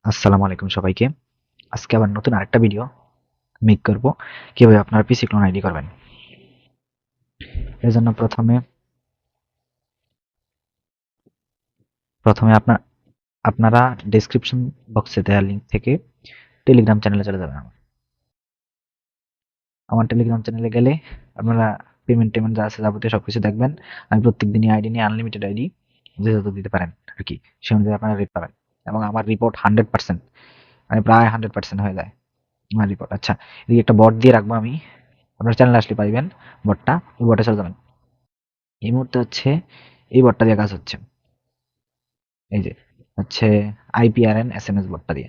আসসালামু আলাইকুম সবাইকে। আজকে আবার নতুন আরেকটা ভিডিও মেক করব কিভাবে আপনার পিসি ক্লোন আইডি করবেন। এর জন্য প্রথমে আপনারা ডেসক্রিপশন বক্সে দেওয়া লিংক থেকে টেলিগ্রাম চ্যানেলে চলে যাবেন। আমার টেলিগ্রাম চ্যানেলে গেলে আপনারা পেমেন্ট যা আছে যাবতীয় সবকিছু দেখবেন। আমি প্রত্যেকদিনই আইডি নিয়ে আনলিমিটেড আইডি যে যত দিতে পারেন আর কি, সে অনুযায়ী আপনারা রেট পাবেন। এবং আমার রিপোর্ট 100%, মানে প্রায় 100% হয়ে যায় আমার রিপোর্ট। আচ্ছা, এদিকে একটা বট দিয়ে রাখবো আমি, আপনার চ্যানেলে আসলে পাইবেন বটটা। ওই বটে চলে যাবেন। এই মুহূর্তে হচ্ছে এই বটটা দিয়ে কাজ হচ্ছে। এই যে হচ্ছে আইপিআরএন এসএমএস বটটা দিয়ে।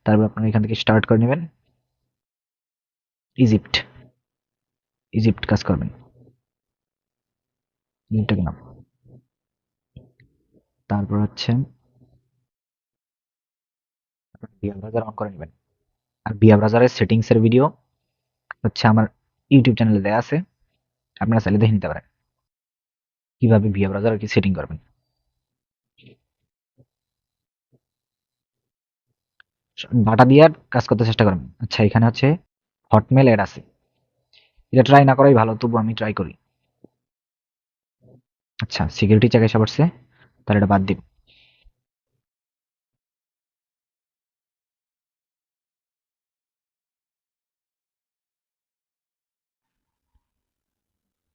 তারপর আপনারা এখান থেকে স্টার্ট করে নেবেন। ইজিপ্ট ইজিপ্ট কাজ করবেন। লিঙ্কটা নাম। তারপর হচ্ছে বিয়া ব্রাউজার অন করে নেবেন। আর বিয়া ব্রাউজারের সেটিংস এর ভিডিও হচ্ছে আমার ইউটিউব চ্যানেলে দেওয়া আছে, আপনারা চাইলে দেখে নিতে পারেন কিভাবে বিয়া ব্রাউজার আর কি সেটিং করবেন। ডাটা দিয়ে আর কাজ করতে চেষ্টা করবেন। আচ্ছা, এখানে হচ্ছে হটমেল অ্যাড আছে, এটা ট্রাই না করাই ভালো, তবু আমি ট্রাই করি। আচ্ছা, সিকিউরিটি চেক এসে পড়ছে, তাহলে এটা বাদ দিব।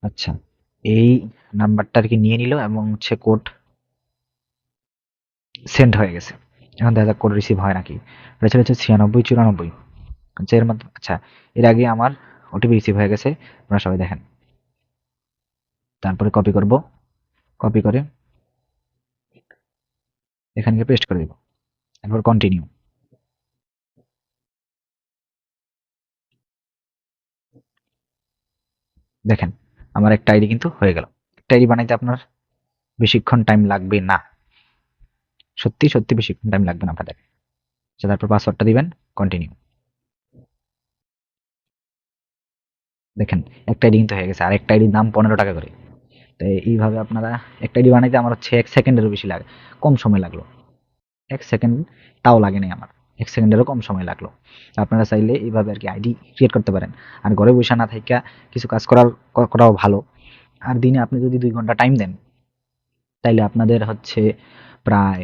আচ্ছা, এই নাম্বারটা আর কি নিয়ে নিল এবং হচ্ছে কোড সেন্ড হয়ে গেছে। এখন দেখা যাক কোড রিসিভ হয় নাকি। এটা হচ্ছে 9694। আচ্ছা, এর মধ্যে আচ্ছা, এর আগে আমার ওটিপি রিসিভ হয়ে গেছে, আপনারা সবাই দেখেন। তারপরে কপি করব, কপি করে এখানে পেস্ট করে দিব। তারপর কন্টিনিউ। দেখেন, আমার একটা আইডি কিন্তু হয়ে গেল। একটা আইডি বানাইতে আপনার বেশিক্ষণ টাইম লাগবে না, সত্যি সত্যি বেশিক্ষণ টাইম লাগবে না আপনাদের। আচ্ছা, তারপর পাসওয়ার্ডটা দিবেন, কন্টিনিউ। দেখেন, একটা আইডি কিন্তু হয়ে গেছে, আর একটা আইডির দাম 15 টাকা করে। তো এইভাবে আপনারা একটা আইডি বানাইতে আমার হচ্ছে 1 সেকেন্ডেরও বেশি লাগে, কম সময় লাগলো। 1 সেকেন্ড তাও লাগে নাই আমার, 1 সেকেন্ডেরও কম সময় লাগলো। আপনারা চাইলে এইভাবে আর কি আইডি ক্রিয়েট করতে পারেন। আর ঘরে বসে না থাইকা কিছু কাজ করাও ভালো। আর দিনে আপনি যদি 2 ঘন্টা টাইম দেন, তাইলে আপনাদের হচ্ছে প্রায়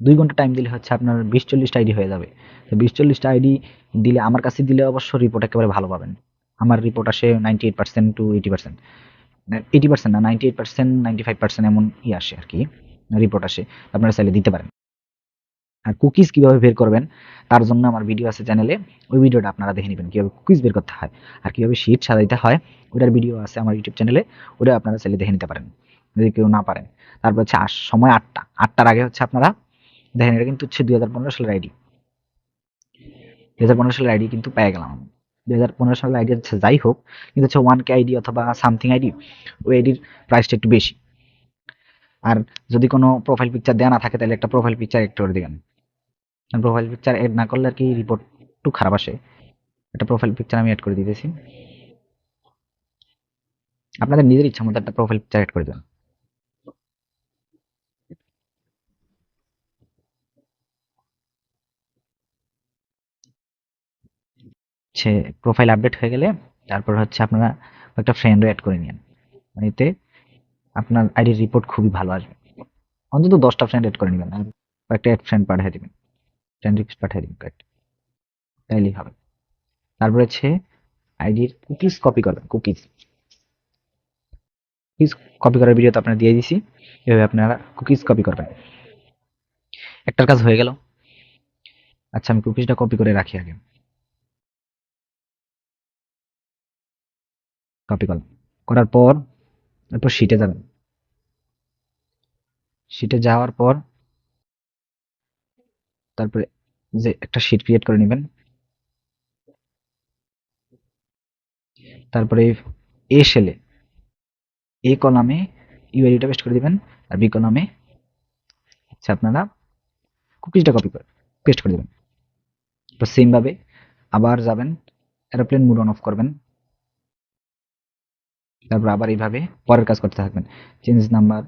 2 ঘন্টা টাইম দিলে হচ্ছে আপনার 20-40টা আইডি হয়ে যাবে। তো 20-40টা আইডি দিলে, আমার কাছে দিলে অবশ্য রিপোর্ট একেবারে ভালো পাবেন। আমার রিপোর্ট আসে 98% টু 80%, 80% না, 98%, 95% এমন আসে আর কি, রিপোর্ট আসে। আপনারা চাইলে দিতে পারেন। আর কুকিজ কিভাবে বের করবেন তার জন্য আমার ভিডিও আছে চ্যানেলে, ওই ভিডিওটা আপনারা দেখে নেবেন কিভাবে কুকিজ বের করতে হয় আর কিভাবে শীট সাজাইতে হয়। ওটার ভিডিও আছে আমার ইউটিউব চ্যানেলে, ওটা আপনারা চাইলে দেখে নিতে পারেন যদি কেউ না পারেন। তারপর হচ্ছে সময় 8টার আগে হচ্ছে আপনারা দেখেন, এটা কিন্তু হচ্ছে 2015 সালের আইডি। 2015 সালের আইডি কিন্তু পেয়ে গেলাম আমি। 2015 সালের আইডি হচ্ছে যাই হোক, কিন্তু হচ্ছে 1K আইডি অথবা সামথিং আইডি, ওই আইডির প্রাইসটা একটু বেশি। আর যদি কোনো প্রোফাইল পিকচার দেওয়া না থাকে, তাহলে একটা প্রোফাইল পিকচার অ্যাড করে দিবেন। প্রোফাইল পিকচার এড না করলে আর কি রিপোর্ট একটু খারাপ আসে। একটা প্রোফাইল পিকচার আমি এড করে দিতেছি। আপনাদের নিজের ইচ্ছা মতো একটা প্রোফাইল পিকচার এড করে দেবেন। সে প্রোফাইল আপডেট হয়ে গেলে তারপর হচ্ছে আপনারা একটা ফ্রেন্ডও অ্যাড করে নিন। মানে এতে আপনার আইডির রিপোর্ট খুবই ভালো আসবে। অন্তত 10টা ফ্রেন্ড অ্যাড করে নেবেন আর কয়েকটা অ্যাড ফ্রেন্ড পাঠিয়ে দিবেন, ফ্রেন্ড রিকোয়েস্ট পাঠিয়ে দিবেন কয়েকটা, তাইলেই হবে। তারপর হচ্ছে আইডির কুকিজ কপি করবেন। কুকিজ কপি করার ভিডিও তো আপনারা দিয়ে দিছি, এভাবে আপনারা কুকিজ কপি করবেন। একটার কাজ হয়ে গেল। আচ্ছা, আমি কুকিজটা কপি করে রাখি আগে। কপি করলাম, করার পর তারপর শিটে যাবেন। শিটে যাওয়ার পর তারপরে যে একটা শিট ক্রিয়েট করে নেবেন। তারপরে এ সেলে এ কলামে ইউআইডিটা পেস্ট করে দিবেন, আর বি কলামে হচ্ছে আপনারা কুকিজটা কপি করে পেস্ট করে দিবেন। তো সেম ভাবে আবার যাবেন, এরোপ্লেন মোড অন অফ করবেন। তারপর আবার এইভাবে পরের কাজ করতে থাকবেন। Change number,